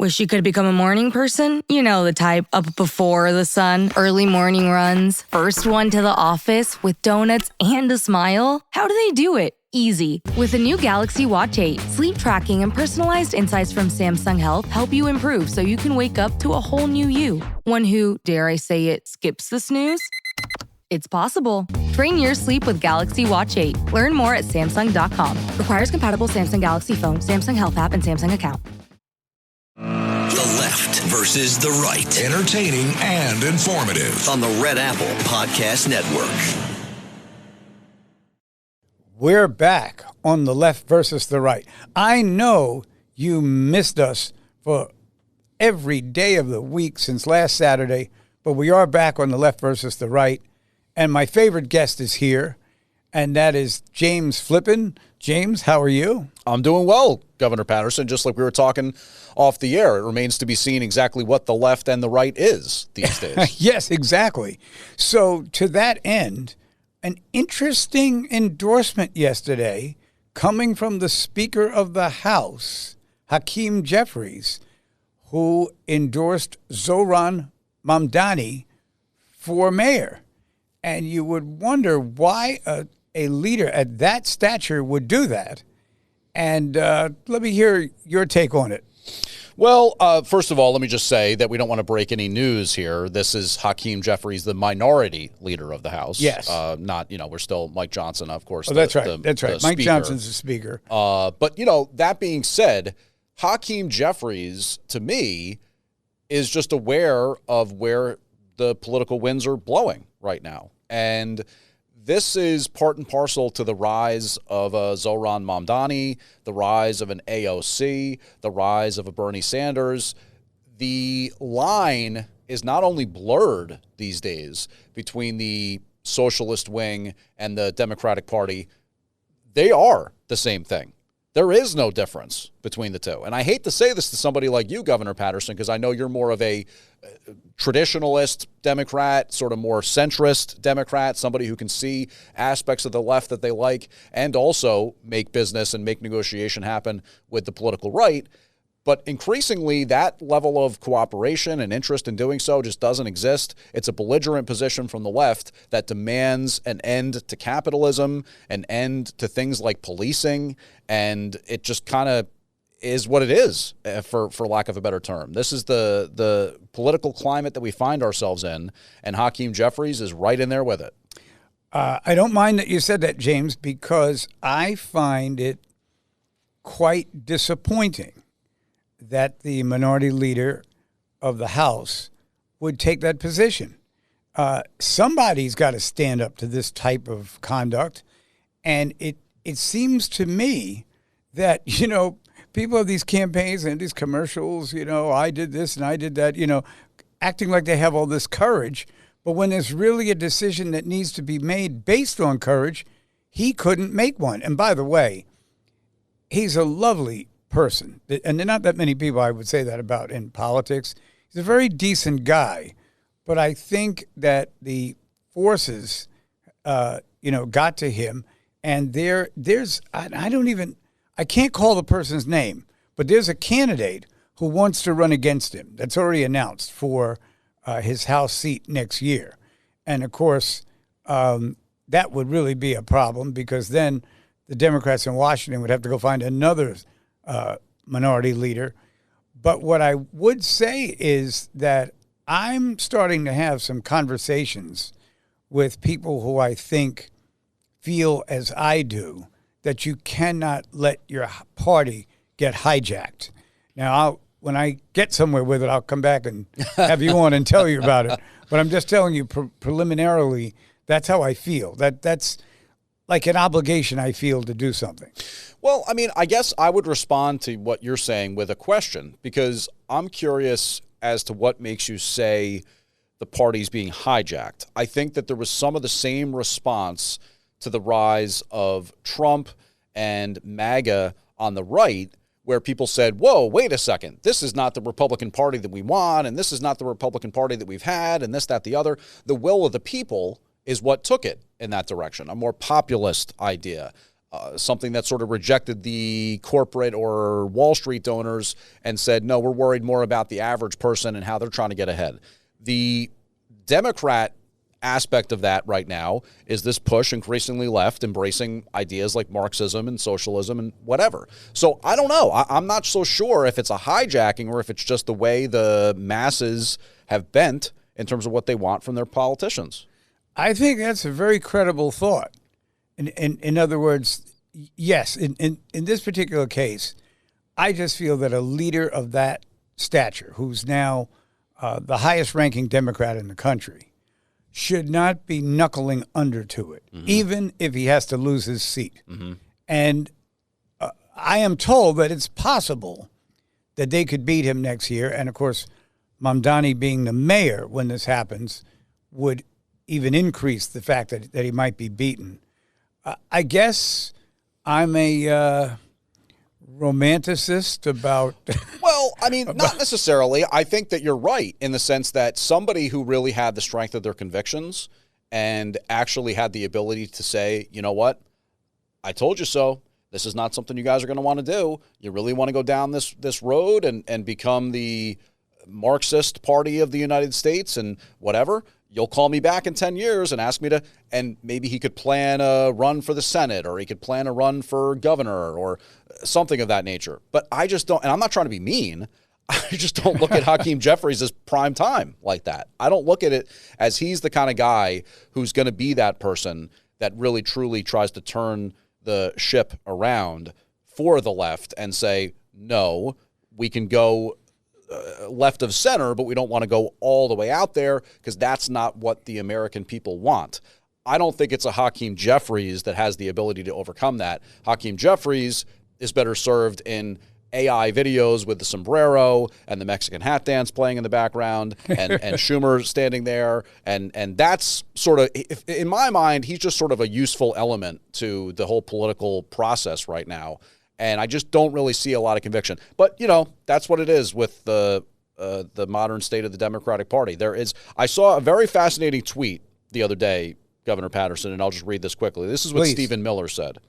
Wish you could become a morning person? You know the type, up before the sun, early morning runs, first one to the office with donuts and a smile. How do they do it? Easy. With the new Galaxy Watch 8, sleep tracking and personalized insights from Samsung Health help you improve so you can wake up to a whole new you. One who, dare I say it, skips the snooze? It's possible. Train your sleep with Galaxy Watch 8. Learn more at Samsung.com. Requires compatible Samsung Galaxy phone, Samsung Health app, and Samsung account. The left versus the right. Entertaining and informative. On the Red Apple Podcast Network. We're back on the left versus the right. I know you missed us for every day of the week since last Saturday, but we are back on the left versus the right. And my favorite guest is here, and that is James Flippin. James, how are you? I'm doing well, Governor Paterson, just like we were talking off the air. It remains to be seen exactly what the left and the right is these days. Yes, exactly. So to that end, an interesting endorsement yesterday coming from the Speaker of the House, Hakeem Jeffries, who endorsed Zohran Mamdani for mayor. And you would wonder why a leader at that stature would do that. And let me hear your take on it. Well, first of all, let me just say that we don't want to break any news here. This is Hakeem Jeffries, the minority leader of the House. Yes. Not, we're still Mike Johnson, of course. Oh, that's right. That's right. Mike Johnson's the speaker. But, that being said, Hakeem Jeffries, to me, is just aware of where the political winds are blowing right now. And this is part and parcel to the rise of a Zohran Mamdani, the rise of an AOC, the rise of a Bernie Sanders. The line is not only blurred these days between the socialist wing and the Democratic Party, they are the same thing. There is no difference between the two. And I hate to say this to somebody like you, Governor Paterson, because I know you're more of a traditionalist Democrat, sort of more centrist Democrat, somebody who can see aspects of the left that they like and also make business and make negotiation happen with the political right. But increasingly, that level of cooperation and interest in doing so just doesn't exist. It's a belligerent position from the left that demands an end to capitalism, an end to things like policing, and it just kind of is what it is, for lack of a better term. This is the political climate that we find ourselves in, and Hakeem Jeffries is right in there with it. I don't mind that you said that, James, because I find it quite disappointing that the minority leader of the House would take that position. Somebody's got to stand up to this type of conduct. And it seems to me that, people have these campaigns and these commercials, I did this and I did that, acting like they have all this courage. But when there's really a decision that needs to be made based on courage, he couldn't make one. And by the way, he's a lovely person, and there are not that many people I would say that about in politics. He's a very decent guy, but I think that the forces, got to him, and I can't call the person's name, but there's a candidate who wants to run against him that's already announced for his House seat next year, and of course, that would really be a problem because then the Democrats in Washington would have to go find another minority leader. But what I would say is that I'm starting to have some conversations with people who I think feel as I do, that you cannot let your party get hijacked. Now, when I get somewhere with it, I'll come back and have you on and tell you about it. But I'm just telling you preliminarily, that's how I feel. That's like an obligation I feel to do something. Well, I guess I would respond to what you're saying with a question, because I'm curious as to what makes you say the party's being hijacked. I think that there was some of the same response to the rise of Trump and MAGA on the right, where people said, whoa, wait a second, this is not the Republican Party that we want, and this is not the Republican Party that we've had, and this, that, the other. The will of the people is what took it in that direction, a more populist idea. something that sort of rejected the corporate or Wall Street donors and said, no, we're worried more about the average person and how they're trying to get ahead. The Democrat aspect of that right now is this push increasingly left, embracing ideas like Marxism and socialism and whatever. So I don't know. I'm not so sure if it's a hijacking or if it's just the way the masses have bent in terms of what they want from their politicians. I think that's a very credible thought. In other words, yes, in this particular case, I just feel that a leader of that stature, who's now the highest ranking Democrat in the country, should not be knuckling under to it, even if he has to lose his seat. And I am told that it's possible that they could beat him next year. And, of course, Mamdani being the mayor when this happens would even increase the fact that he might be beaten. I guess I'm a romanticist about... Well, I mean, not necessarily. I think that you're right in the sense that somebody who really had the strength of their convictions and actually had the ability to say, you know what, I told you so. This is not something you guys are going to want to do. You really want to go down this road and become the Marxist party of the United States and whatever. You'll call me back in 10 years and ask me to, and maybe he could plan a run for the Senate or he could plan a run for governor or something of that nature. But I just don't, and I'm not trying to be mean, I just don't look at Hakeem Jeffries as prime time like that. I don't look at it as he's the kind of guy who's going to be that person that really truly tries to turn the ship around for the left and say, no, we can go left of center, but we don't want to go all the way out there because that's not what the American people want. I don't think it's a Hakeem Jeffries that has the ability to overcome that. Hakeem Jeffries is better served in AI videos with the sombrero and the Mexican hat dance playing in the background and Schumer standing there. And that's sort of, in my mind, he's just sort of a useful element to the whole political process right now. And I just don't really see a lot of conviction. But, you know, that's what it is with the modern state of the Democratic Party. I saw a very fascinating tweet the other day, Governor Paterson, and I'll just read this quickly. This is what Stephen Miller said,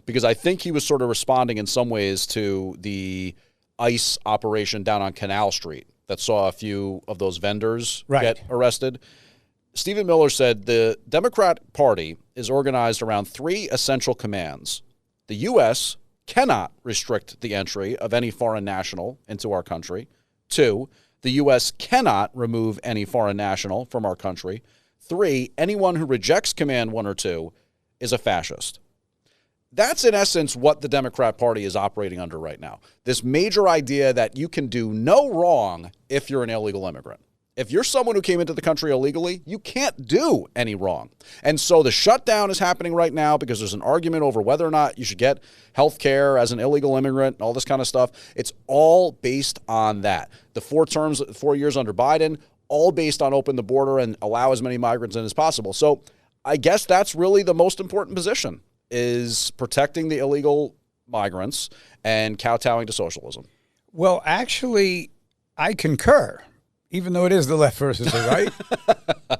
because I think he was sort of responding in some ways to the ICE operation down on Canal Street that saw a few of those vendors get arrested. Stephen Miller said the Democrat Party is organized around three essential commands. The U.S. cannot restrict the entry of any foreign national into our country. 2, the U.S. cannot remove any foreign national from our country. 3, anyone who rejects command 1 or 2 is a fascist. That's in essence what the Democrat Party is operating under right now. This major idea that you can do no wrong if you're an illegal immigrant. If you're someone who came into the country illegally, you can't do any wrong. And so the shutdown is happening right now because there's an argument over whether or not you should get health care as an illegal immigrant and all this kind of stuff. It's all based on that. The 4 years under Biden, all based on open the border and allow as many migrants in as possible. So I guess that's really the most important position, is protecting the illegal migrants and kowtowing to socialism. Well, actually, I concur, even though it is the left versus the right.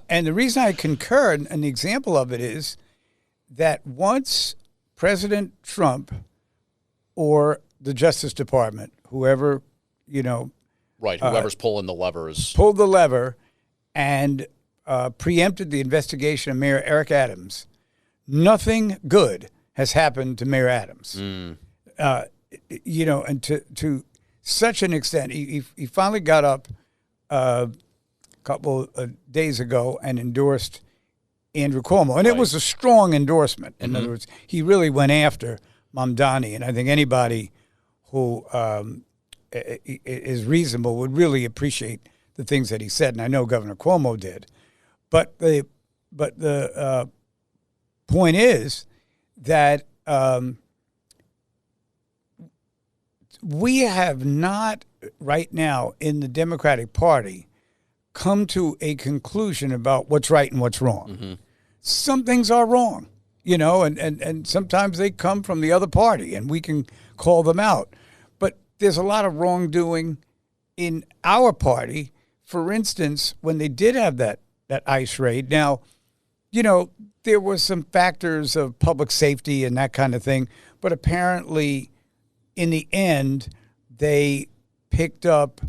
And the reason I concur, and an example of it is that once President Trump or the Justice Department, whoever, whoever's pulling the levers, pulled the lever and preempted the investigation of Mayor Eric Adams, nothing good has happened to Mayor Adams. And to such an extent, he finally got up a couple of days ago and endorsed Andrew Cuomo. And it was a strong endorsement. In other words, he really went after Mamdani. And I think anybody who is reasonable would really appreciate the things that he said. And I know Governor Cuomo did. But the point is that we have not right now in the Democratic Party come to a conclusion about what's right and what's wrong. Some things are wrong, and sometimes they come from the other party and we can call them out. But there's a lot of wrongdoing in our party. For instance, when they did have that ICE raid, now there was some factors of public safety and that kind of thing, but apparently in the end, they picked up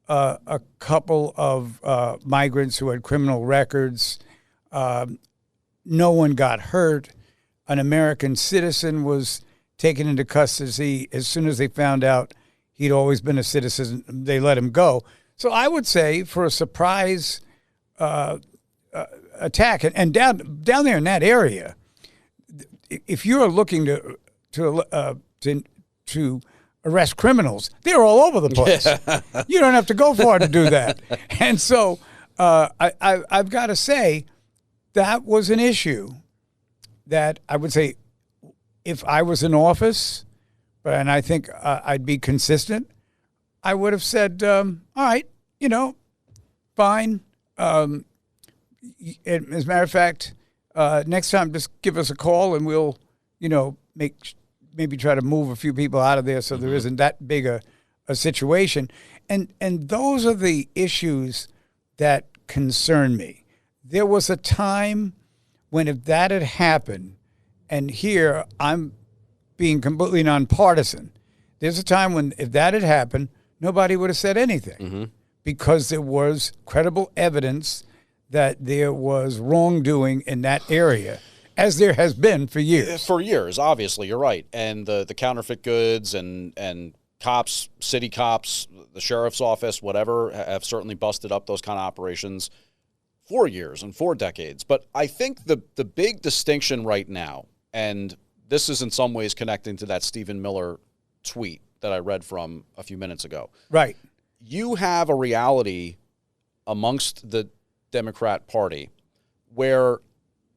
a couple of migrants who had criminal records. No one got hurt. An American citizen was taken into custody. As soon as they found out he'd always been a citizen, they let him go. So I would say for a surprise attack, and down there in that area, if you're looking to arrest criminals, they're all over the place. You don't have to go far to do that. And so I've got to say that was an issue that I would say if I was in office, and I think I'd be consistent, I would have said, all right, fine. As a matter of fact, next time just give us a call and we'll, maybe try to move a few people out of there so there isn't that big a situation. And those are the issues that concern me. There was a time when if that had happened, and here I'm being completely nonpartisan, there's a time when if that had happened, nobody would have said anything because there was credible evidence that there was wrongdoing in that area, as there has been for years. For years, obviously, you're right. And the counterfeit goods and cops, city cops, the sheriff's office, whatever, have certainly busted up those kind of operations for years and for decades. But I think the big distinction right now, and this is in some ways connecting to that Stephen Miller tweet that I read from a few minutes ago. Right. You have a reality amongst the Democrat Party where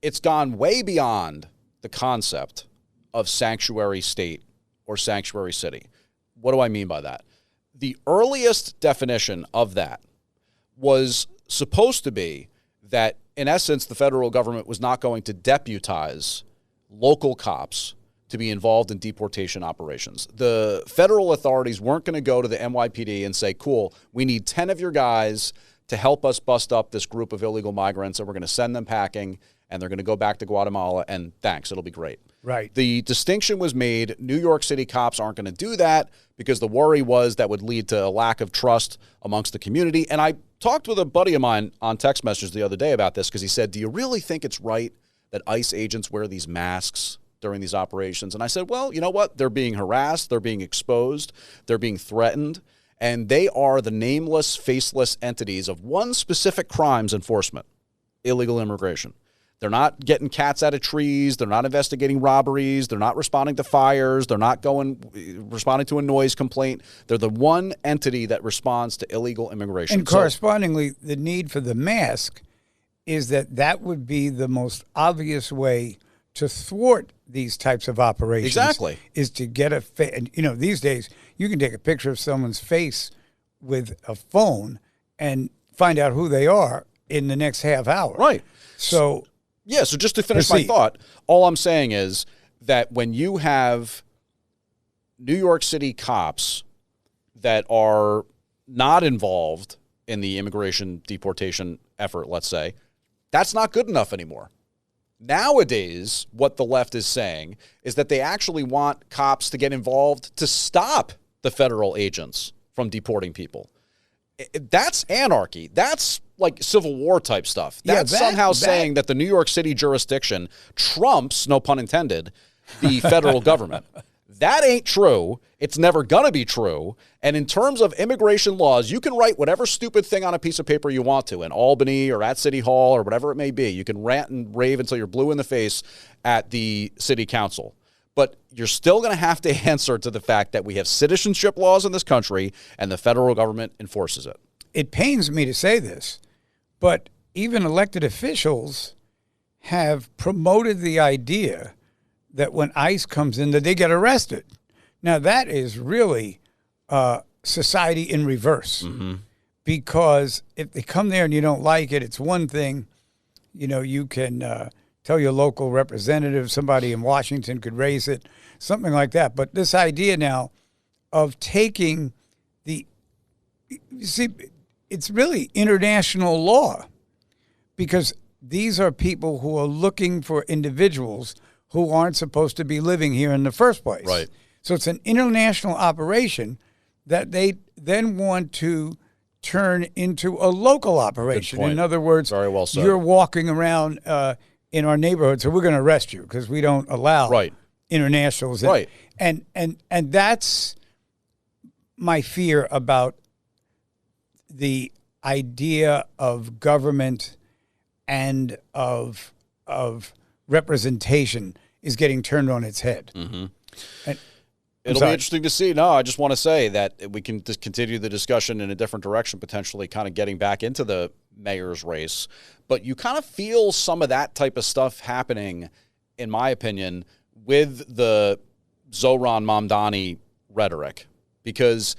it's gone way beyond the concept of sanctuary state or sanctuary city. What do I mean by that? The earliest definition of that was supposed to be that, in essence, the federal government was not going to deputize local cops to be involved in deportation operations. The federal authorities weren't going to go to the NYPD and say, cool, we need 10 of your guys to help us bust up this group of illegal migrants, and we're going to send them packing, and they're going to go back to Guatemala, and thanks, it'll be great. Right. The distinction was made, New York City cops aren't going to do that because the worry was that would lead to a lack of trust amongst the community. And I talked with a buddy of mine on text messages the other day about this because he said, do you really think it's right that ICE agents wear these masks during these operations? And I said, well, you know what? They're being harassed. They're being exposed. They're being threatened. And they are the nameless, faceless entities of one specific crimes enforcement, illegal immigration. They're not getting cats out of trees. They're not investigating robberies. They're not responding to fires. They're not responding to a noise complaint. They're the one entity that responds to illegal immigration. And correspondingly, the need for the mask is that would be the most obvious way to thwart these types of operations. Exactly. Is to get and these days you can take a picture of someone's face with a phone and find out who they are in the next half hour. Right. So so just to finish my thought, all I'm saying is that when you have New York City cops that are not involved in the immigration deportation effort, let's say, that's not good enough anymore. Nowadays, what the left is saying is that they actually want cops to get involved to stop the federal agents from deporting people. That's anarchy. That's like Civil War type stuff. That's somehow saying that the New York City jurisdiction trumps, no pun intended, the federal government. That ain't true. It's never going to be true. And in terms of immigration laws, you can write whatever stupid thing on a piece of paper you want to in Albany or at City Hall or whatever it may be. You can rant and rave until you're blue in the face at the city council. But you're still going to have to answer to the fact that we have citizenship laws in this country and the federal government enforces it. It pains me to say this, but even elected officials have promoted the idea that when ICE comes in, that they get arrested. Now, that is really society in reverse. Mm-hmm. Because if they come there and you don't like it, it's one thing. You can tell your local representative, somebody in Washington could raise it, something like that. But this idea now of taking it's really international law. Because these are people who are looking for individuals who aren't supposed to be living here in the first place. Right. So it's an international operation that they then want to turn into a local operation. Good point. In other words, Very well said. You're walking around in our neighborhood, so we're going to arrest you because we don't allow Right. internationals. Right. And that's my fear about the idea of government and of representation is getting turned on its head. Mm-hmm. And, It'll be interesting to see. No, I just want to say that we can just continue the discussion in a different direction, potentially kind of getting back into the mayor's race. But you kind of feel some of that type of stuff happening, in my opinion, with the Zohran Mamdani rhetoric, because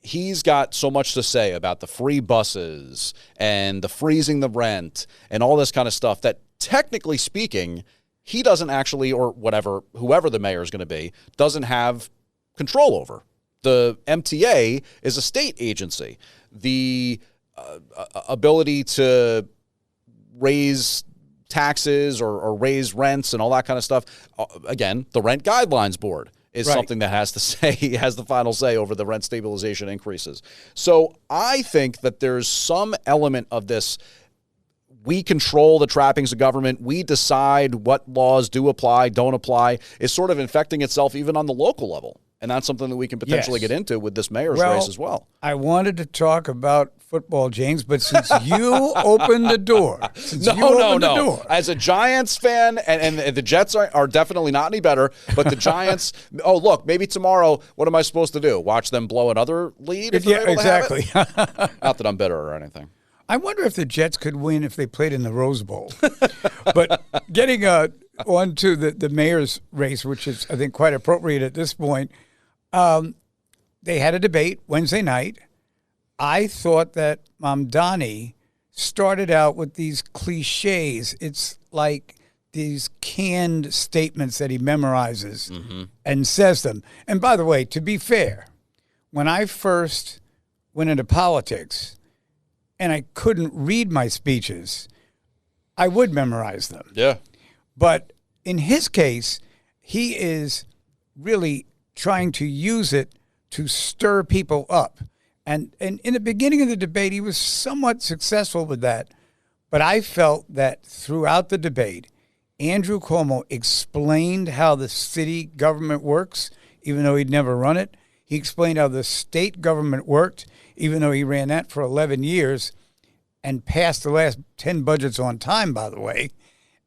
he's got so much to say about the free buses and the freezing the rent and all this kind of stuff that, technically speaking, he doesn't actually, or whatever, whoever the mayor is going to be, doesn't have control over. The MTA is a state agency. The ability to raise taxes or raise rents and all that kind of stuff, again, the Rent Guidelines Board is something that has the final say over the rent stabilization increases. So I think that there's some element of this. We control the trappings of government. We decide what laws do apply, don't apply, is sort of infecting itself even on the local level. And that's something that we can potentially get into with this mayor's race as well. I wanted to talk about football, James, but since you opened the door. No. As a Giants fan, and the Jets are definitely not any better, but the Giants, look, maybe tomorrow, what am I supposed to do? Watch them blow another lead? If they're able to have it? Not that I'm bitter or anything. I wonder if the Jets could win if they played in the Rose Bowl. But getting on to the mayor's race, which is, I think, quite appropriate at this point, they had a debate Wednesday night. I thought that Mamdani started out with these cliches. It's like these canned statements that he memorizes and says them. And by the way, to be fair, when I first went into politics, and I couldn't read my speeches, I would memorize them. Yeah. But in his case, he is really trying to use it to stir people up. And in the beginning of the debate, he was somewhat successful with that. But I felt that throughout the debate, Andrew Cuomo explained how the city government works, even though he'd never run it. He explained how the state government worked, even though he ran that for 11 years and passed the last 10 budgets on time, by the way.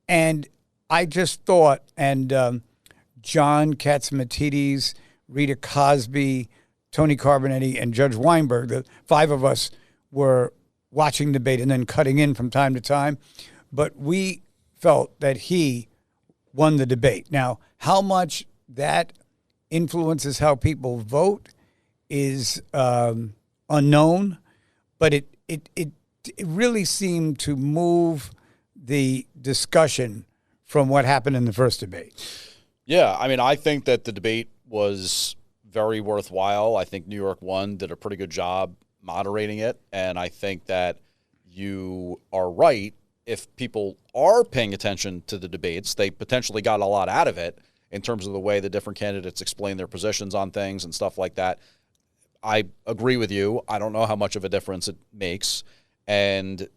And I just thought, and John Catsimatidis, Rita Cosby, Tony Carbonetti, and Judge Weinberg, the five of us were watching debate and then cutting in from time to time. But we felt that he won the debate. Now, how much that influences how people vote is unknown, but it really seemed to move the discussion from what happened in the first debate. Yeah, I mean, I think that the debate was very worthwhile. I think New York One did a pretty good job moderating it, and I think that you are right. If people are paying attention to the debates, they potentially got a lot out of it in terms of the way the different candidates explain their positions on things and stuff like that. I agree with you. I don't know how much of a difference it makes, and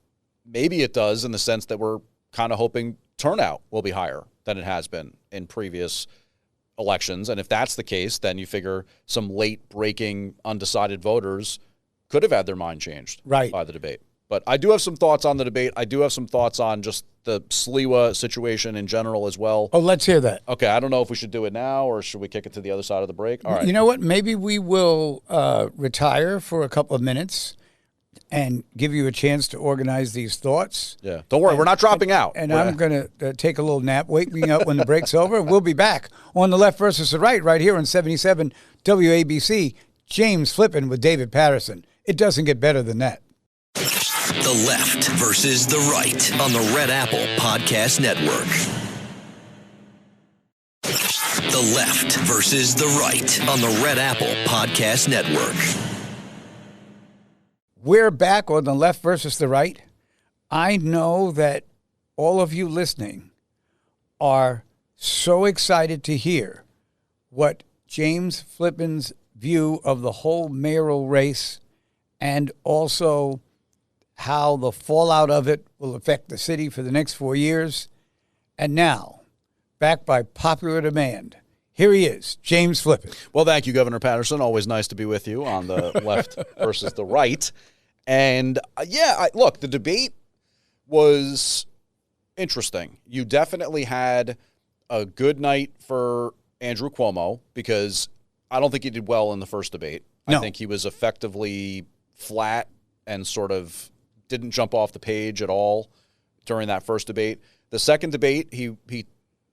maybe it does in the sense that we're kind of hoping turnout will be higher than it has been in previous elections. And if that's the case, then you figure some late-breaking undecided voters could have had their mind changed by the debate. But I do have some thoughts on the debate. I do have some thoughts on just the Sliwa situation in general as well. Oh, let's hear that. Okay, I don't know if we should do it now or should we kick it to the other side of the break? All right. You know what? Maybe we will retire for a couple of minutes and give you a chance to organize these thoughts. Yeah. Don't worry, we're not dropping out. And I'm going to take a little nap, wake me up when the break's over. We'll be back on The Left versus the right here on 77 WABC. James Flippin with David Paterson. It doesn't get better than that. The Left versus the Right on the Red Apple Podcast Network. The Left versus the Right on the Red Apple Podcast Network. We're back on The Left versus the Right. I know that all of you listening are so excited to hear what James Flippin's view of the whole mayoral race and also how the fallout of it will affect the city for the next 4 years. And now, backed by popular demand, here he is, James Flippin. Well, thank you, Governor Paterson. Always nice to be with you on the left versus the right. And, look, the debate was interesting. You definitely had a good night for Andrew Cuomo because I don't think he did well in the first debate. No. I think he was effectively flat and sort of didn't jump off the page at all during that first debate. The second debate, he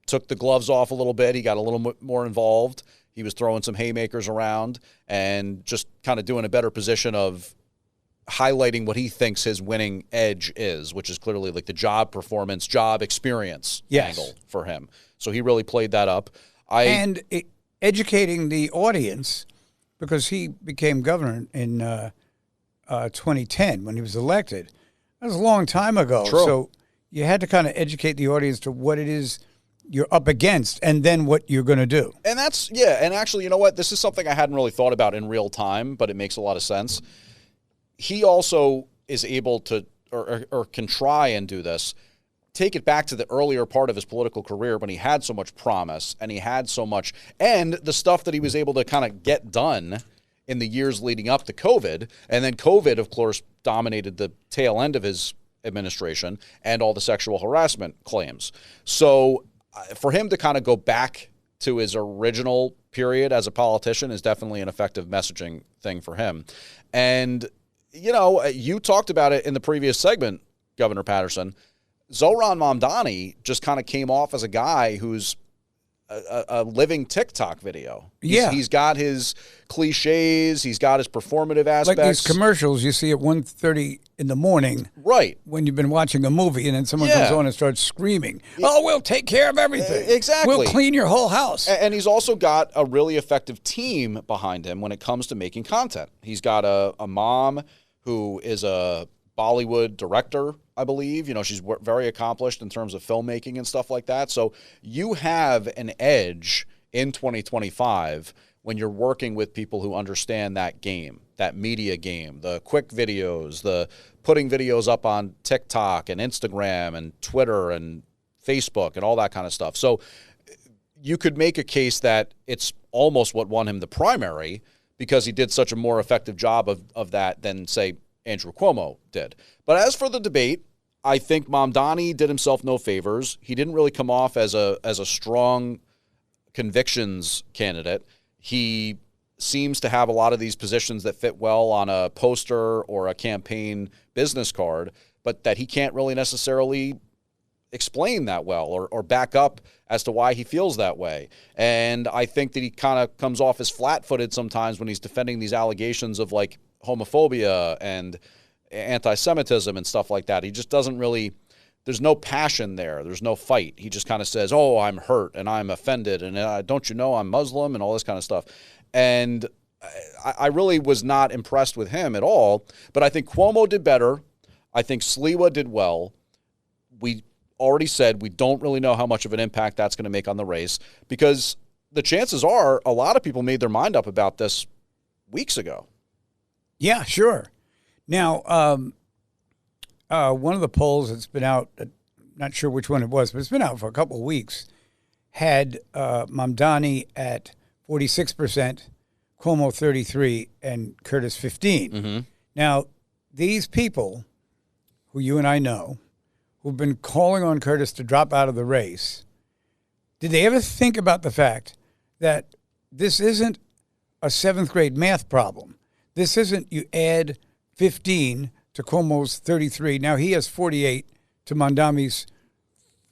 took the gloves off a little bit. He got a little more involved. He was throwing some haymakers around and just kind of doing a better position of highlighting what he thinks his winning edge is, which is clearly like the job performance, job experience angle for him. So he really played that up. Educating the audience, because he became governor in 2010 when he was elected. That was a long time ago. True. So you had to kind of educate the audience to what it is you're up against and then what you're going to do. And that's, and actually, you know what? This is something I hadn't really thought about in real time, but it makes a lot of sense. He also is able to, or can try and do this, take it back to the earlier part of his political career when he had so much promise and he had so much, and the stuff that he was able to kind of get done in the years leading up to COVID. And then COVID, of course, dominated the tail end of his administration and all the sexual harassment claims. So for him to kind of go back to his original period as a politician is definitely an effective messaging thing for him. And, you talked about it in the previous segment, Governor Paterson. Zohran Mamdani just kind of came off as a guy who's a living TikTok video. He's got his cliches. He's got his performative aspects. Like these commercials you see at 1:30 in the morning. Right. When you've been watching a movie and then someone comes on and starts screaming, "Oh, we'll take care of everything. Exactly. We'll clean your whole house." And he's also got a really effective team behind him when it comes to making content. He's got a mom who is a Bollywood director, I believe. She's very accomplished in terms of filmmaking and stuff like that. So you have an edge in 2025 when you're working with people who understand that game, that media game, the quick videos, the putting videos up on TikTok and Instagram and Twitter and Facebook and all that kind of stuff. So you could make a case that it's almost what won him the primary because he did such a more effective job of that than, say, Andrew Cuomo did. But as for the debate, I think Mamdani did himself no favors. He didn't really come off as a strong convictions candidate. He seems to have a lot of these positions that fit well on a poster or a campaign business card, but that he can't really necessarily explain that well or back up as to why he feels that way. And I think that he kind of comes off as flat-footed sometimes when he's defending these allegations of like homophobia and anti-Semitism and stuff like that. He just doesn't really, there's no passion there. There's no fight. He just kind of says, "Oh, I'm hurt and I'm offended and don't you know I'm Muslim," and all this kind of stuff. And I really was not impressed with him at all. But I think Cuomo did better. I think Sliwa did well. We already said we don't really know how much of an impact that's going to make on the race because the chances are a lot of people made their mind up about this weeks ago. Yeah, sure. Now, one of the polls that's been out, not sure which one it was, but it's been out for a couple of weeks, had Mamdani at 46%, Cuomo 33%, and Curtis 15%. Mm-hmm. Now, these people, who you and I know, who've been calling on Curtis to drop out of the race, did they ever think about the fact that this isn't a seventh grade math problem? This isn't you add 15 to Cuomo's 33. Now he has 48 to Mamdani's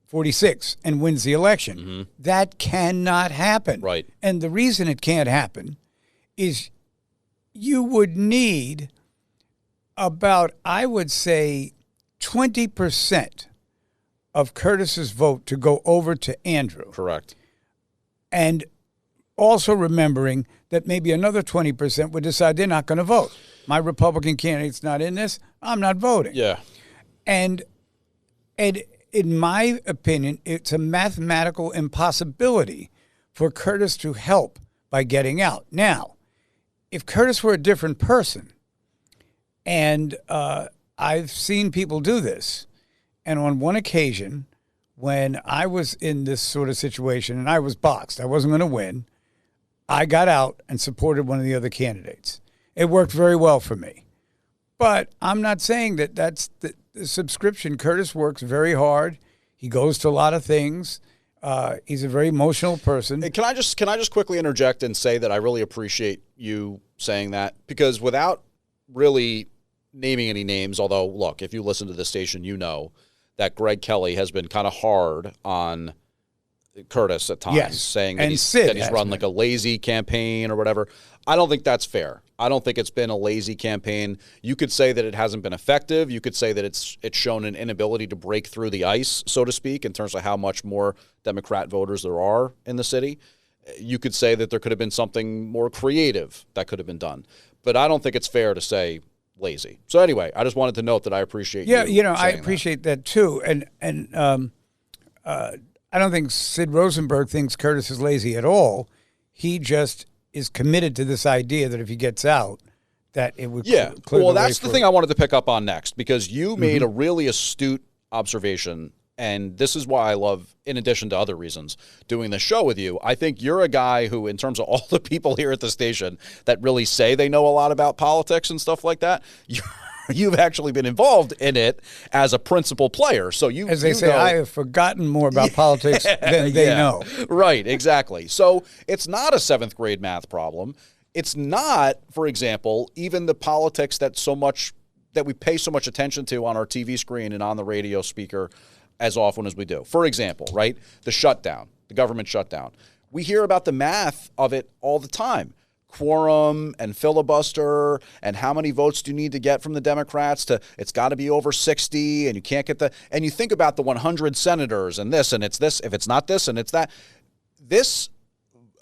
46 and wins the election. Mm-hmm. That cannot happen. Right. And the reason it can't happen is you would need about, I would say, 20% of Curtis's vote to go over to Andrew. Correct. And also remembering that maybe another 20% would decide they're not going to vote. My Republican candidate's not in this. I'm not voting. Yeah. And in my opinion, it's a mathematical impossibility for Curtis to help by getting out. Now, if Curtis were a different person, and I've seen people do this, and on one occasion, when I was in this sort of situation and I was boxed, I wasn't going to win, I got out and supported one of the other candidates. It worked very well for me. But I'm not saying that that's the subscription. Curtis works very hard. He goes to a lot of things. He's a very emotional person. Hey, can I just quickly interject and say that I really appreciate you saying that, because without really naming any names, although, look, if you listen to the station, you know that Greg Kelly has been kind of hard on Curtis at times, saying that he's run like a lazy campaign or whatever. I don't think that's fair. I don't think it's been a lazy campaign. You could say that it hasn't been effective. You could say that it's shown an inability to break through the ice, so to speak, in terms of how much more Democrat voters there are in the city. You could say that there could have been something more creative that could have been done. But I don't think it's fair to say lazy. So anyway, I just wanted to note that I appreciate I appreciate that too. And I don't think Sid Rosenberg thinks Curtis is lazy at all. He just is committed to this idea that if he gets out, that it would clear well, the way that's the thing I wanted to pick up on next, because you made a really astute observation, and this is why I love, in addition to other reasons, doing this show with you. I think you're a guy who, in terms of all the people here at the station that really say they know a lot about politics and stuff like that, you've actually been involved in it as a principal player. So as they say, I have forgotten more about politics than they know. Right, exactly. So it's not a 7th grade math problem. It's not, for example, even the politics that we pay so much attention to on our TV screen and on the radio speaker as often as we do. For example, right, the government shutdown. We hear about the math of it all the time. Quorum and filibuster and how many votes do you need to get from the Democrats it's got to be over 60, and you can't get and you think about the 100 senators and this, and it's this, if it's not this and it's that. This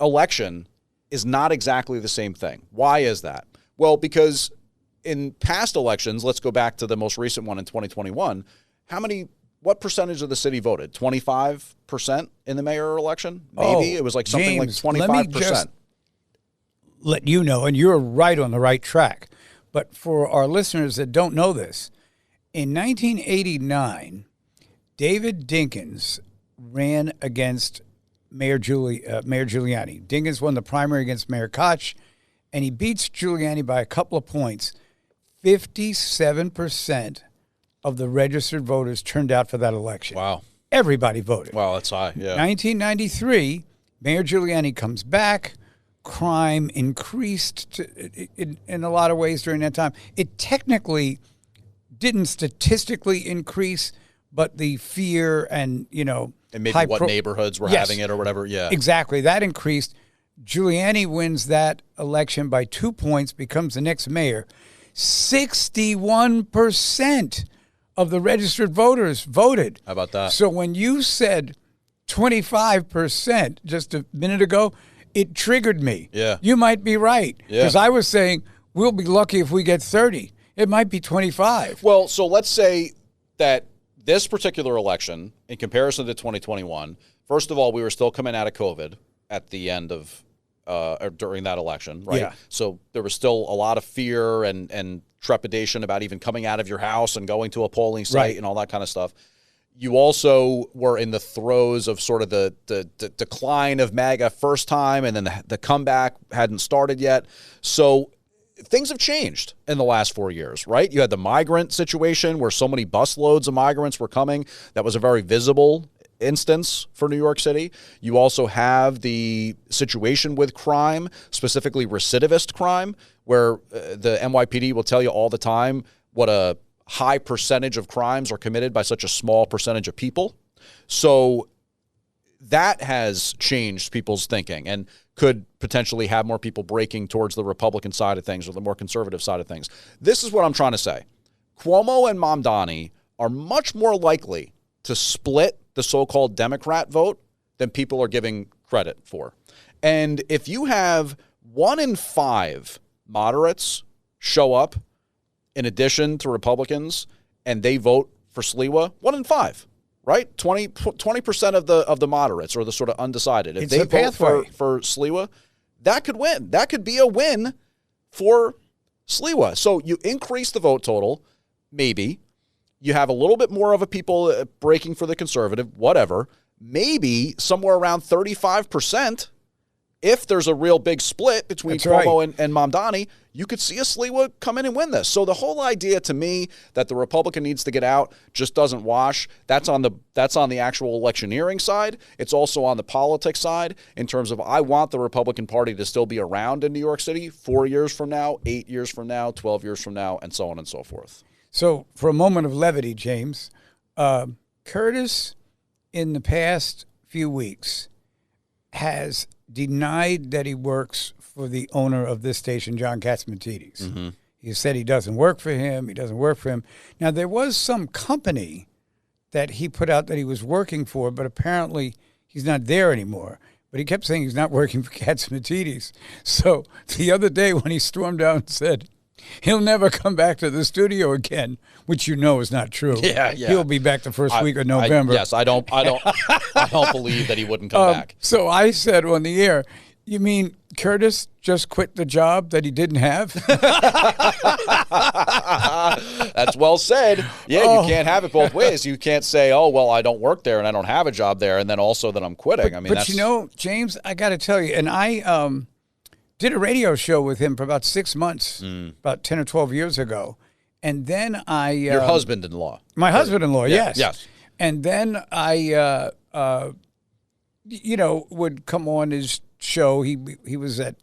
election is not exactly the same thing. Why is that? Well, because in past elections, let's go back to the most recent one in 2021, what percentage of the city voted? 25% in the mayor election? Maybe it was like something James, like 25%. Let me just let you know, and you're right on the right track. But for our listeners that don't know this, in 1989, David Dinkins ran against Mayor Giuliani. Dinkins won the primary against Mayor Koch, and he beats Giuliani by a couple of points. 57% of the registered voters turned out for that election. Wow. Everybody voted. Wow, that's high. Yeah. 1993, Mayor Giuliani comes back. Crime increased in a lot of ways during that time. It technically didn't statistically increase, but the fear and, and maybe what neighborhoods were having it or whatever. Yeah, exactly. That increased. Giuliani wins that election by 2 points, becomes the next mayor. 61% of the registered voters voted. How about that? So when you said 25% just a minute ago, it triggered me. Yeah. You might be right. Because Yeah. I was saying, we'll be lucky if we get 30. It might be 25. Well, so let's say that this particular election, in comparison to 2021, first of all, we were still coming out of COVID at the end of, or during that election, right? Yeah. So there was still a lot of fear and trepidation about even coming out of your house and going to a polling site Right. and all that kind of stuff. You also were in the throes of sort of the decline of MAGA first time, and then the comeback hadn't started yet. So things have changed in the last 4 years, right? You had the migrant situation where so many busloads of migrants were coming. That was a very visible instance for New York City. You also have the situation with crime, specifically recidivist crime, where the NYPD will tell you all the time what a high percentage of crimes are committed by such a small percentage of people. So that has changed people's thinking and could potentially have more people breaking towards the Republican side of things or the more conservative side of things. This is what I'm trying to say. Cuomo and Mamdani are much more likely to split the so-called Democrat vote than people are giving credit for. And if you have 1 in 5 moderates show up in addition to Republicans, and they vote for Sliwa, 1 in 5. right? 20% of the moderates or the sort of undecided. If It's they a vote pathway. for Sliwa, that could win. That could be a win for Sliwa. So you increase the vote total, maybe. You have a little bit more of a people breaking for the conservative, whatever. Maybe somewhere around 35%. If there's a real big split between Cuomo and Mamdani, you could see a Sliwa come in and win this. So the whole idea to me that the Republican needs to get out just doesn't wash. That's on the actual electioneering side. It's also on the politics side in terms of I want the Republican Party to still be around in New York City 4 years from now, 8 years from now, 12 years from now, and so on and so forth. So for a moment of levity, James, Curtis in the past few weeks has denied that he works for the owner of this station, John Catsimatidis. Mm-hmm. He said he doesn't work for him. He doesn't work for him. Now, there was some company that he put out that he was working for, but apparently he's not there anymore. But he kept saying he's not working for Catsimatidis. So the other day when he stormed out and said he'll never come back to the studio again, which you know is not true. Yeah. He'll be back the first week of November. I don't believe that he wouldn't come back. So I said on the air, you mean Curtis just quit the job that he didn't have? That's well said. Yeah, you can't have it both ways. You can't say, oh, well, I don't work there and I don't have a job there, and then also that I'm quitting. But you know, James, I got to tell you, and I did a radio show with him for about 6 months, about 10 or 12 years ago. And then Your husband-in-law. My husband-in-law, Yeah, yes. Yes. And then I, would come on his show. He was at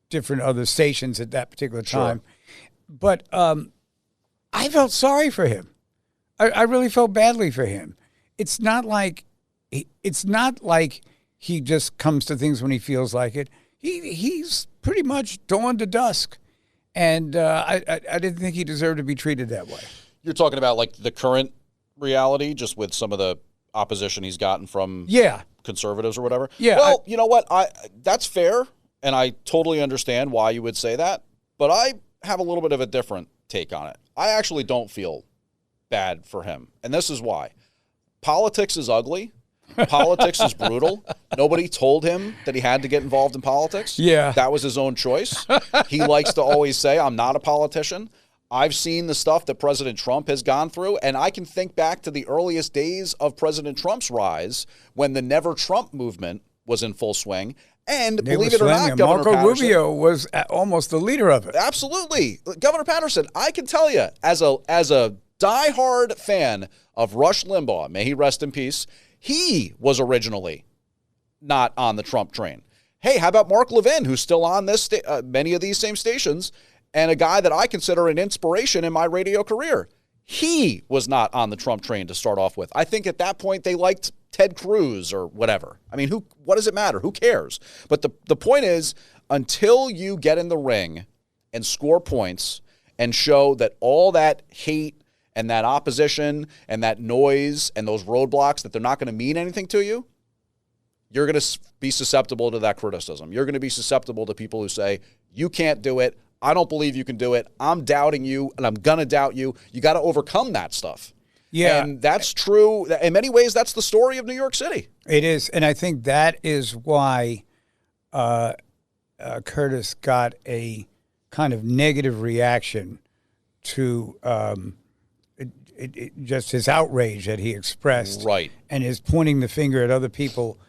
different other stations at that particular time. Sure. But I felt sorry for him. I really felt badly for him. It's not like he just comes to things when he feels like it. He's pretty much dawn to dusk. And I didn't think he deserved to be treated that way. You're talking about like the current reality, just with some of the opposition he's gotten from conservatives or whatever? Yeah. Well, you know what? That's fair, and I totally understand why you would say that, but I have a little bit of a different take on it. I actually don't feel bad for him, and this is why. Politics is ugly. Politics is brutal. Nobody told him that he had to get involved in politics. Yeah. That was his own choice. He likes to always say, I'm not a politician. I've seen the stuff that President Trump has gone through, and I can think back to the earliest days of President Trump's rise when the Never Trump movement was in full swing. And believe it or not, Governor Marco Paterson, Rubio was almost the leader of it. Absolutely. Governor Paterson, I can tell you, as a diehard fan of Rush Limbaugh, may he rest in peace, he was originally not on the Trump train. Hey, how about Mark Levin, who's still on this many of these same stations, and a guy that I consider an inspiration in my radio career? He was not on the Trump train to start off with. I think at that point they liked Ted Cruz or whatever. I mean, what does it matter? Who cares? But the point is, until you get in the ring and score points and show that all that hate and that opposition and that noise and those roadblocks, that they're not going to mean anything to you, you're going to be susceptible to that criticism. You're going to be susceptible to people who say, you can't do it. I don't believe you can do it. I'm doubting you, and I'm going to doubt you. You got to overcome that stuff. Yeah. And that's true. In many ways, that's the story of New York City. It is. And I think that is why Curtis got a kind of negative reaction to just his outrage that he expressed. Right. And his pointing the finger at other people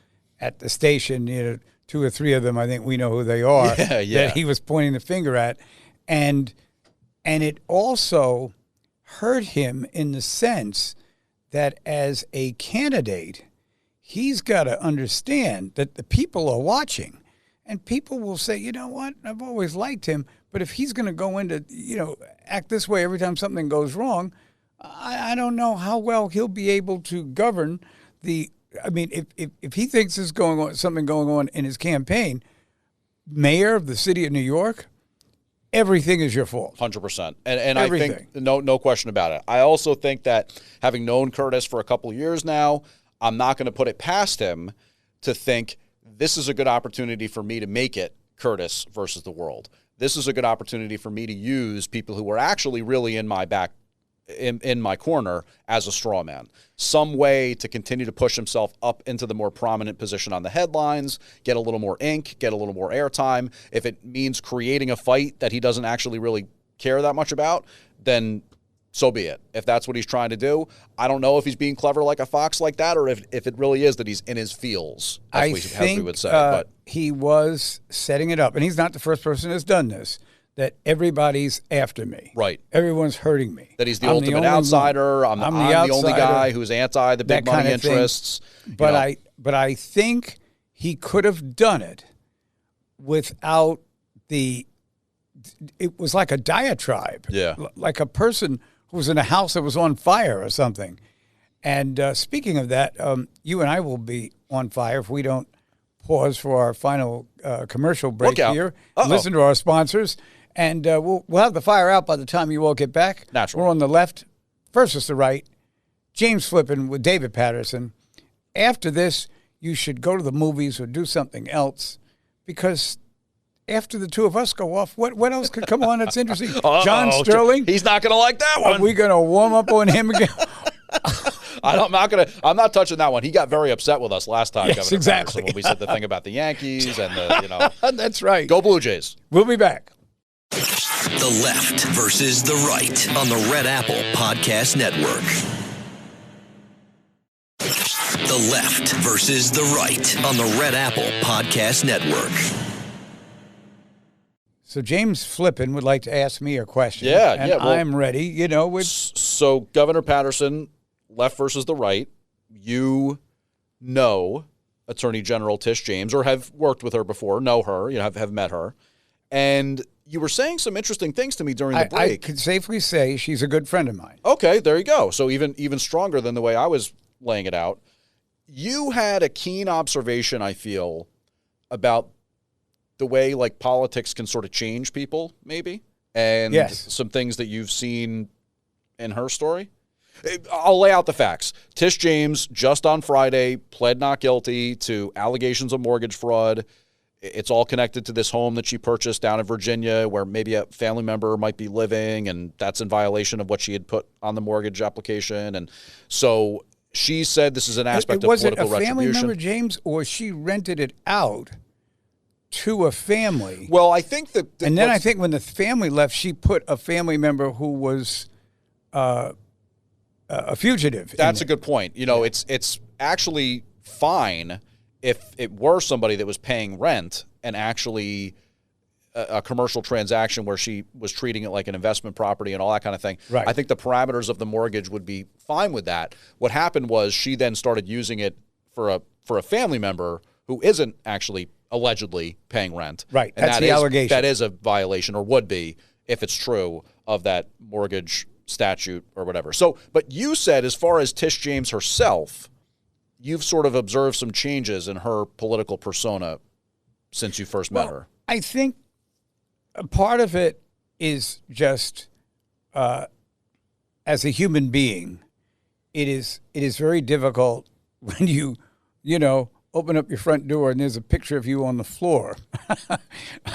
at the station, 2 or 3 of them, I think we know who they are, that he was pointing the finger at. And it also hurt him in the sense that as a candidate, he's got to understand that the people are watching. And people will say, you know what, I've always liked him, but if he's going to go into, act this way every time something goes wrong, I don't know how well he'll be able to govern if he thinks there's something going on in his campaign, mayor of the city of New York, everything is your fault. 100%. And I think no question about it. I also think that having known Curtis for a couple of years now, I'm not going to put it past him to think this is a good opportunity for me to make it Curtis versus the world. This is a good opportunity for me to use people who are actually really in my back in my corner as a straw man. Some way to continue to push himself up into the more prominent position on the headlines, get a little more ink, get a little more airtime. If it means creating a fight that he doesn't actually really care that much about, then so be it. If that's what he's trying to do, I don't know if he's being clever like a fox like that, or if it really is that he's in his feels, as we would say. But he was setting it up, and he's not the first person that's done this, that everybody's after me. Right. Everyone's hurting me. That he's the ultimate outsider. I'm the only guy who's anti the big money interests. But I think he could have done it without it was like a diatribe. Yeah. Like a person who was in a house that was on fire or something. And speaking of that, you and I will be on fire if we don't pause for our final commercial break here. Listen to our sponsors. And we'll have the fire out by the time you all get back. Naturally. We're on the left versus the right. James Flippin with David Paterson. After this, you should go to the movies or do something else, because after the two of us go off, what else could come on that's interesting? John Sterling. He's not going to like that one. Are we going to warm up on him again? I'm not touching that one. He got very upset with us last time. Yes, Governor exactly. Paterson, when we said the thing about the Yankees and the That's right. Go Blue Jays. We'll be back. The left versus the right on the Red Apple Podcast Network. The left versus the right on the Red Apple Podcast Network. So James Flippin would like to ask me a question. Yeah. Well, I'm ready. So Governor Paterson, left versus the right. You know Attorney General Tish James, or have worked with her before, know her, have met her. And you were saying some interesting things to me during the break. I could safely say she's a good friend of mine. Okay, there you go. So even stronger than the way I was laying it out. You had a keen observation, I feel, about the way like politics can sort of change people, maybe, and some things that you've seen in her story. I'll lay out the facts. Tish James, just on Friday, pled not guilty to allegations of mortgage fraud. It's all connected to this home that she purchased down in Virginia where maybe a family member might be living, and that's in violation of what she had put on the mortgage application. And so she said this is an aspect of political retribution. Was it a family member, James, or she rented it out to a family? Well, I think that... And then I think when the family left, she put a family member who was a fugitive. That's a good point. It's actually fine if it were somebody that was paying rent and actually a commercial transaction where she was treating it like an investment property and all that kind of thing. Right. I think the parameters of the mortgage would be fine with that. What happened was she then started using it for a family member who isn't actually allegedly paying rent. Right. And that's the allegation. That is a violation, or would be, if it's true, of that mortgage statute or whatever. So, but you said, as far as Tish James herself, you've sort of observed some changes in her political persona since you first met her. I think a part of it is just, as a human being, it is very difficult when you open up your front door and there's a picture of you on the floor,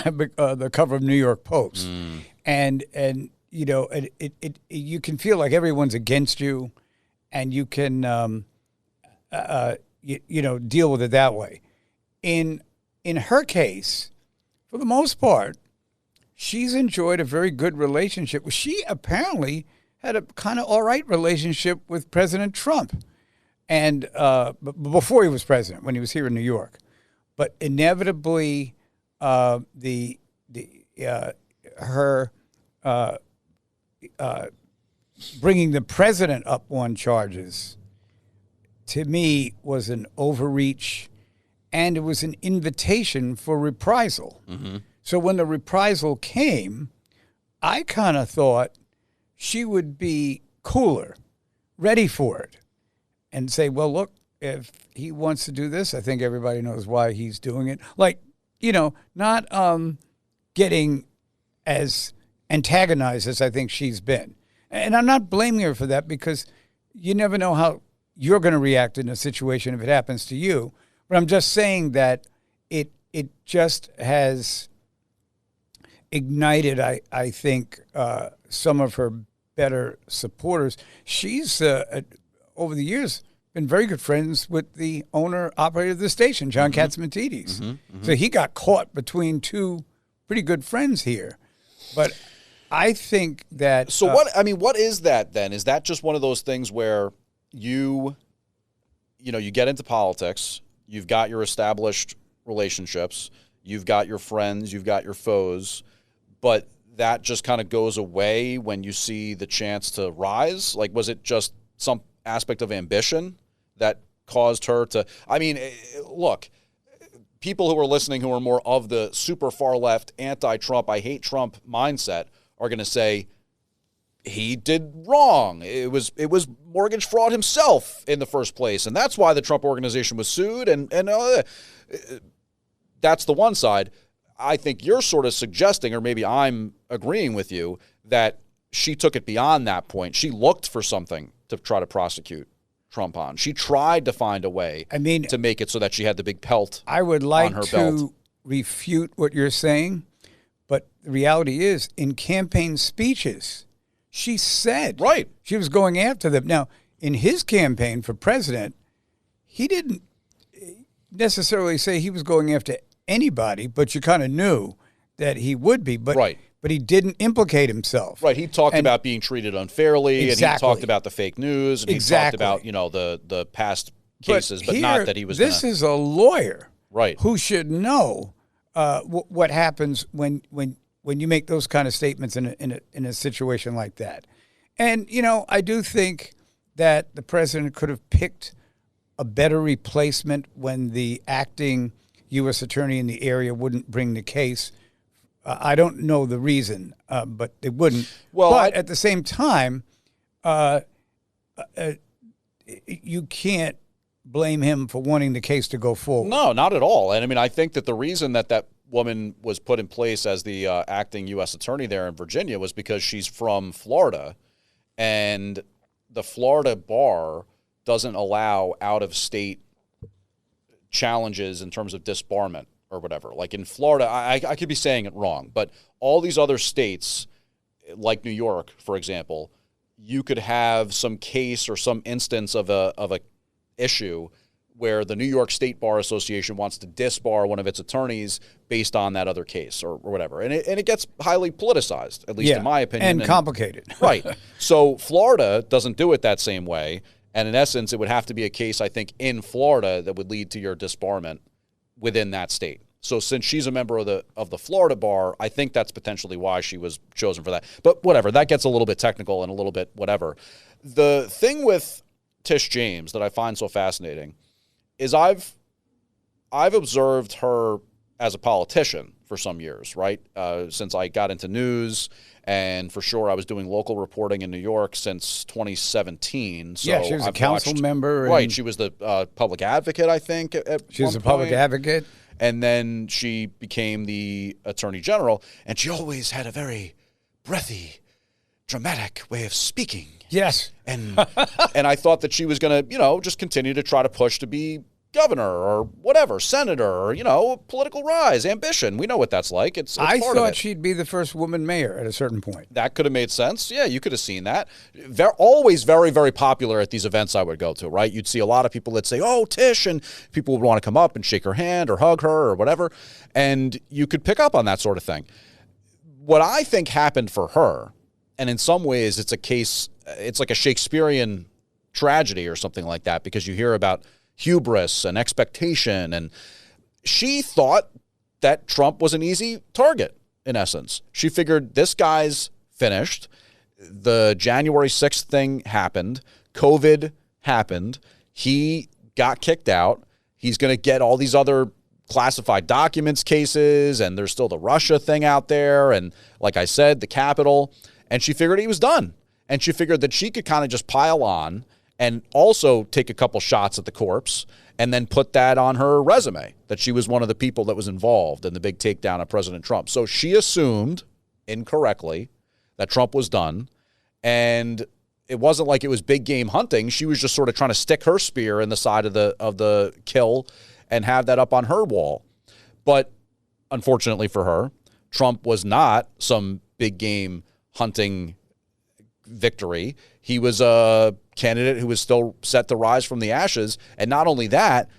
the cover of New York Post, and you can feel like everyone's against you, and you can deal with it that way. In her case, for the most part, she's enjoyed a very good relationship. She apparently had a kind of all right relationship with President Trump, and before he was president, when he was here in New York. But inevitably, her bringing the president up on charges, to me, was an overreach, and it was an invitation for reprisal. Mm-hmm. So when the reprisal came, I kind of thought she would be cooler, ready for it, and say, well, look, if he wants to do this, I think everybody knows why he's doing it. Like, not getting as antagonized as I think she's been. And I'm not blaming her for that, because you never know how you're going to react in a situation if it happens to you. But I'm just saying that it just has ignited, I think, some of her better supporters. She's, over the years, been very good friends with the owner-operator of the station, John Catsimatidis. So he got caught between two pretty good friends here. But I think that... So what is that then? Is that just one of those things where you get into politics, you've got your established relationships, you've got your friends, you've got your foes, but that just kind of goes away when you see the chance to rise? Like, was it just some aspect of ambition that caused her to... I mean, look, people who are listening who are more of the super far left, anti-Trump, I hate Trump mindset are going to say, he did wrong. It was mortgage fraud himself in the first place, and that's why the Trump organization was sued. And that's the one side. I think you're sort of suggesting, or maybe I'm agreeing with you, that she took it beyond that point. She looked for something to try to prosecute Trump on. She tried to find a way to make it so that she had the big pelt on her belt. I would like to refute what you're saying, but the reality is, in campaign speeches, she said she was going after them. Now, in his campaign for president, he didn't necessarily say he was going after anybody, but you kind of knew that he would be. But he didn't implicate himself. Right. He talked about being treated unfairly, and he talked about the fake news, and he talked about the past cases, but not that he was. This is a lawyer, right, who should know what happens when you make those kind of statements in a situation like that. And, I do think that the president could have picked a better replacement when the acting U.S. attorney in the area wouldn't bring the case. I don't know the reason, but they wouldn't. Well, but at the same time, you can't blame him for wanting the case to go forward. No, not at all. And, I mean, I think that the reason that woman was put in place as the acting U.S. attorney there in Virginia was because she's from Florida, and the Florida bar doesn't allow out-of-state challenges in terms of disbarment or whatever. Like in Florida, I could be saying it wrong, but all these other states, like New York, for example, you could have some case or some instance of a issue where the New York State Bar Association wants to disbar one of its attorneys based on that other case or whatever. And it gets highly politicized, at least in my opinion. And complicated. Right. So Florida doesn't do it that same way. And in essence, it would have to be a case, I think, in Florida that would lead to your disbarment within that state. So since she's a member of the Florida bar, I think that's potentially why she was chosen for that. But whatever, that gets a little bit technical and a little bit whatever. The thing with Tish James that I find so fascinating is I've observed her as a politician for some years, right? Since I got into news, and for sure I was doing local reporting in New York since 2017. So she was a council member. Right, she was the public advocate, I think. She was a public advocate. And then she became the attorney general, and she always had a very breathy, dramatic way of speaking. Yes. And I thought that she was going to, just continue to try to push to be governor or whatever, senator or, political rise, ambition. We know what that's like. It's I part of thought it. she'd be the first woman mayor at a certain point. That could have made sense. Yeah, you could have seen that. Always very, very popular at these events I would go to, right? You'd see a lot of people that say, oh, Tish, and people would want to come up and shake her hand or hug her or whatever, and you could pick up on that sort of thing. What I think happened for her, and in some ways it's like a Shakespearean tragedy or something like that, because you hear about hubris and expectation, and she thought that Trump was an easy target, in essence. She figured this guy's finished. The January 6th thing happened. COVID happened. He got kicked out. He's going to get all these other classified documents cases, and there's still the Russia thing out there, and like I said, the Capitol. And she figured he was done. And she figured that she could kind of just pile on and also take a couple shots at the corpse and then put that on her resume, that she was one of the people that was involved in the big takedown of President Trump. So she assumed, incorrectly, that Trump was done. And it wasn't like it was big game hunting. She was just sort of trying to stick her spear in the side of the kill and have that up on her wall. But unfortunately for her, Trump was not some big game hunting victory. He was a candidate who was still set to rise from the ashes. And not only that,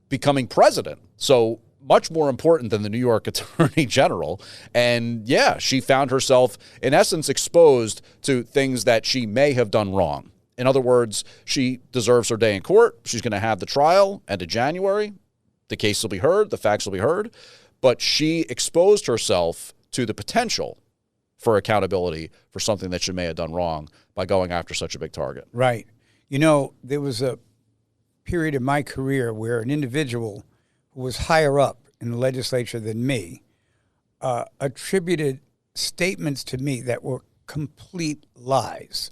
becoming president. So much more important than the New York Attorney General. And yeah, she found herself, in essence, exposed to things that she may have done wrong. In other words, she deserves her day in court. She's going to have the trial end of January. The case will be heard. The facts will be heard. But she exposed herself to the potential for accountability for something that she may have done wrong by going after such a big target. Right. You know, there was a period in my career where an individual who was higher up in the legislature than me attributed statements to me that were complete lies.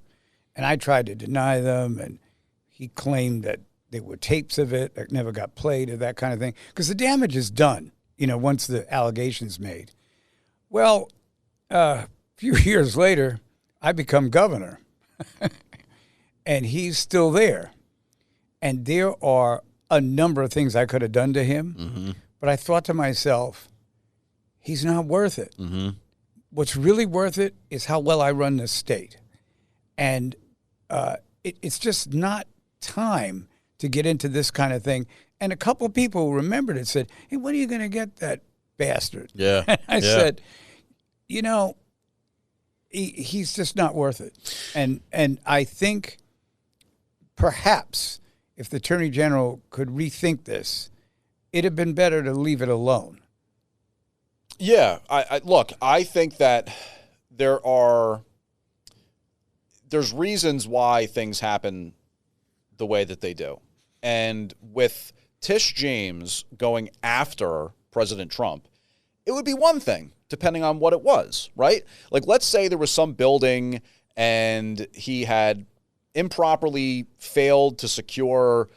And I tried to deny them, and he claimed that there were tapes of it that never got played or that kind of thing, because the damage is done, you know, once the allegation's made. Well, a few years later, I become governor, and he's still there. And there are a number of things I could have done to him, but I thought to myself, he's not worth it. What's really worth it is how well I run this state. And it's just not time to get into this kind of thing. And a couple of people who remembered it said, hey, when are you going to get that bastard? Yeah. And I said, you know, he's just not worth it. And I think perhaps if the Attorney General could rethink this, it'd have been better to leave it alone. Yeah. Look, I think that there's reasons why things happen the way that they do. And with Tish James going after President Trump, it would be one thing, depending on what it was, right? Like, let's say there was some building and he had improperly failed to secure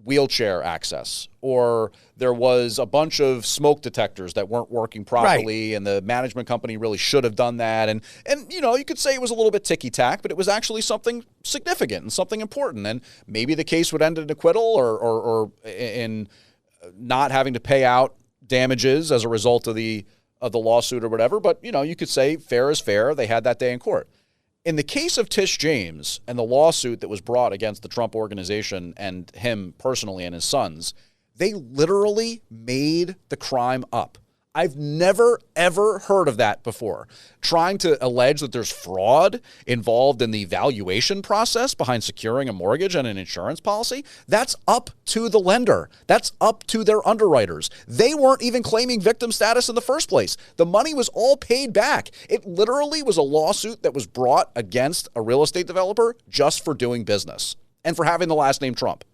wheelchair access, or there was a bunch of smoke detectors that weren't working properly, and the management company really should have done that. And you know, you could say it was a little bit ticky-tack, but it was actually something significant and something important. And maybe the case would end in acquittal or in not having to pay out damages as a result of the lawsuit or whatever. But, you know, you could say fair is fair. They had that day in court. In the case of Tish James and the lawsuit that was brought against the Trump organization and him personally and his sons, they literally made the crime up. I've never, ever heard of that before. Trying to allege that there's fraud involved in the valuation process behind securing a mortgage and an insurance policy, that's up to the lender. That's up to their underwriters. They weren't even claiming victim status in the first place. The money was all paid back. It literally was a lawsuit that was brought against a real estate developer just for doing business and for having the last name Trump.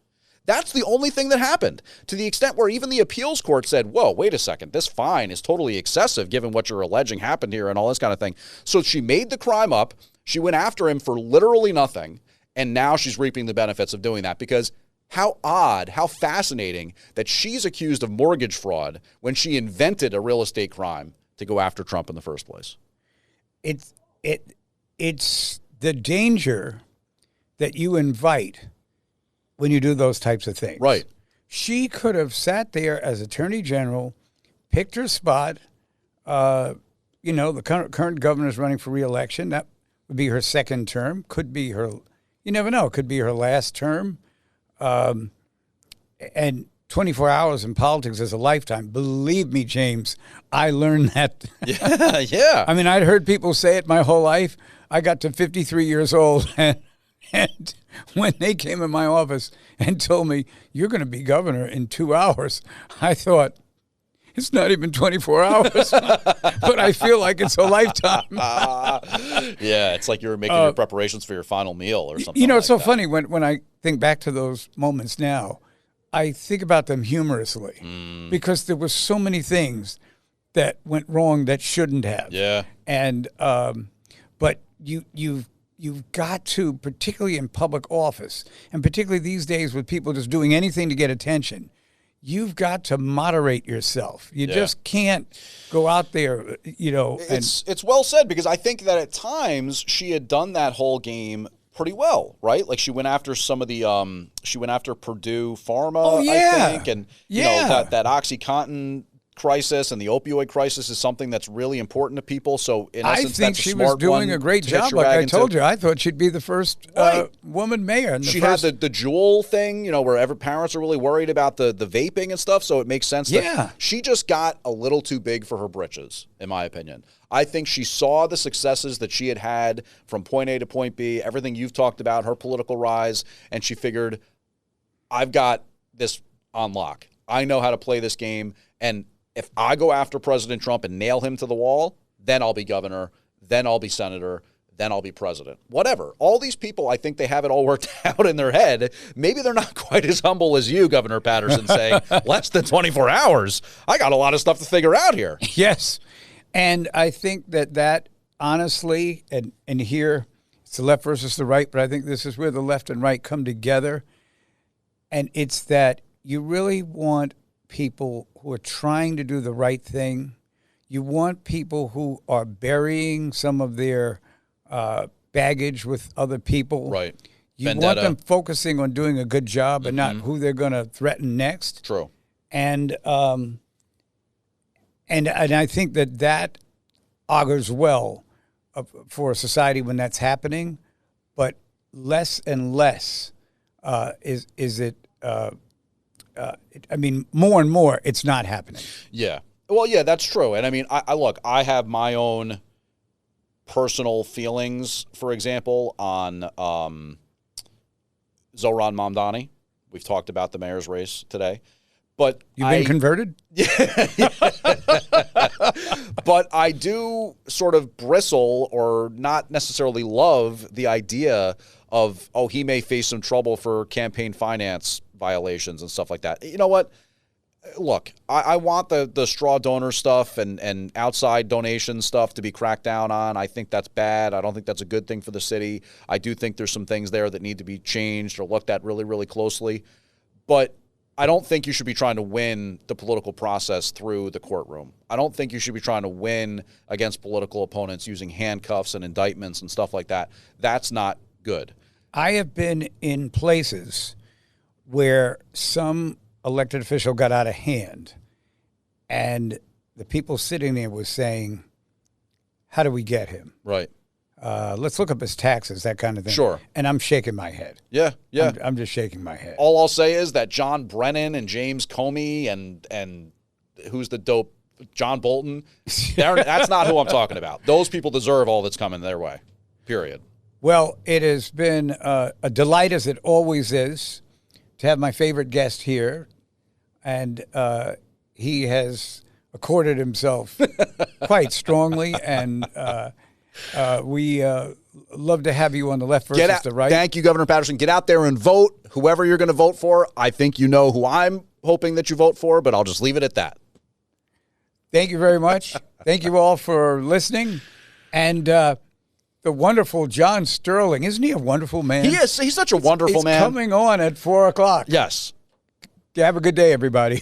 That's the only thing that happened, to the extent where even the appeals court said, whoa, wait a second, this fine is totally excessive given what you're alleging happened here and all this kind of thing. So she made the crime up. She went after him for literally nothing. And now she's reaping the benefits of doing that, because how odd, how fascinating that she's accused of mortgage fraud when she invented a real estate crime to go after Trump in the first place. It's the danger that you invite when you do those types of things. Right. She could have sat there as Attorney General, picked her spot. You know, the current governor's running for re-election. That would be her second term. Could be her, you never know, could be her last term. And 24 hours in politics is a lifetime. Believe me, James, I learned that. Yeah. I mean, I'd heard people say it my whole life. I got to 53 years old, and when they came in my office and told me, you're going to be governor in 2 hours, I thought, it's not even 24 hours, but I feel like it's a lifetime. Yeah, it's like you're making your preparations for your final meal or something. You know, like it's so that. funny when I think back to those moments now, I think about them humorously because there were so many things that went wrong that shouldn't have. Yeah. And but you've got to, particularly in public office, and particularly these days with people just doing anything to get attention, you've got to moderate yourself. You just can't go out there, you know. It's well said, because I think that at times she had done that whole game pretty well, right? Like she went after some of the, she went after Purdue Pharma, I think, and you know that OxyContin crisis and the opioid crisis is something that's really important to people. So in essence, I think that's she a smart was doing one a great to hitch job. your Like I wagon told to. you, I thought she'd be the first Right. woman mayor. And She first, had the Juul thing, where parents are really worried about the vaping and stuff. So it makes sense that she just got a little too big for her britches, in my opinion. I think she saw the successes that she had from point A to point B, everything you've talked about, her political rise, and she figured, I've got this on lock. I know how to play this game, and if I go after President Trump and nail him to the wall, then I'll be governor, then I'll be senator, then I'll be president. Whatever. All these people, I think they have it all worked out in their head. Maybe they're not quite as humble as you, Governor Paterson, saying, less than 24 hours. I got a lot of stuff to figure out here. Yes. And I think that honestly, and here it's the left versus the right, but I think this is where the left and right come together. And it's that you really want people who are trying to do the right thing. You want people who are burying some of their baggage with other people. Right. You Vendetta. want them focusing on doing a good job and not who they're going to threaten next. True. And I think that augurs well for a society when that's happening, but less and less is it. I mean, more and more, it's not happening. Yeah. Well, yeah, that's true. And I mean, I have my own personal feelings, for example, on Zohran Mamdani. We've talked about the mayor's race today. But You've been converted? But I do sort of bristle or not necessarily love the idea of, he may face some trouble for campaign finance violations and stuff like that. You know what? Look, I want the straw donor stuff and outside donation stuff to be cracked down on. I think that's bad. I don't think that's a good thing for the city. I do think there's some things there that need to be changed or looked at really, really closely. But I don't think you should be trying to win the political process through the courtroom. I don't think you should be trying to win against political opponents using handcuffs and indictments and stuff like that. That's not good. I have been in places where some elected official got out of hand, and the people sitting there was saying, how do we get him? Right. Let's look up his taxes, that kind of thing. Sure. And I'm shaking my head. Yeah. I'm just shaking my head. All I'll say is that John Brennan and James Comey and who's the dope, John Bolton, that's not who I'm talking about. Those people deserve all that's coming their way, period. Well, it has been a delight, as it always is, to have my favorite guest here. And he has accorded himself quite strongly, and we love to have you on the left versus the right. Thank you, Governor Paterson. Get out there and vote. Whoever you're going to vote for, I think you know who I'm hoping that you vote for, but I'll just leave it at that. Thank you very much. Thank you all for listening. And the wonderful John Sterling. Isn't he a wonderful man? He is. He's such a wonderful man. Coming on at 4 o'clock. Yes. Have a good day, everybody.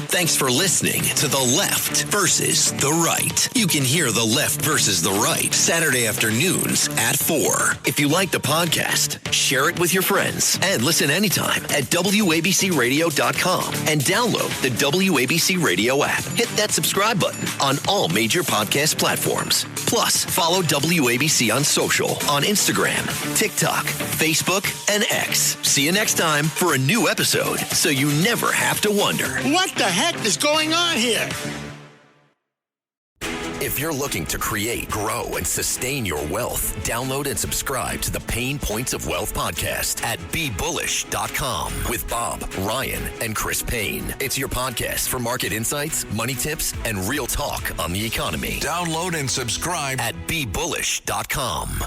Thanks for listening to The Left versus the Right. You can hear The Left versus the Right Saturday afternoons at 4. If you like the podcast, share it with your friends and listen anytime at WABCRadio.com and download the WABC Radio app. Hit that subscribe button on all major podcast platforms. Plus, follow WABC on social on Instagram, TikTok, Facebook, and X. See you next time for a new episode so you never have to wonder. What the heck is going on here? If you're looking to create, grow, and sustain your wealth, download and subscribe to the Pain Points of Wealth podcast at BeBullish.com with Bob, Ryan, and Chris Payne. It's your podcast for market insights, money tips, and real talk on the economy. Download and subscribe At BeBullish.com.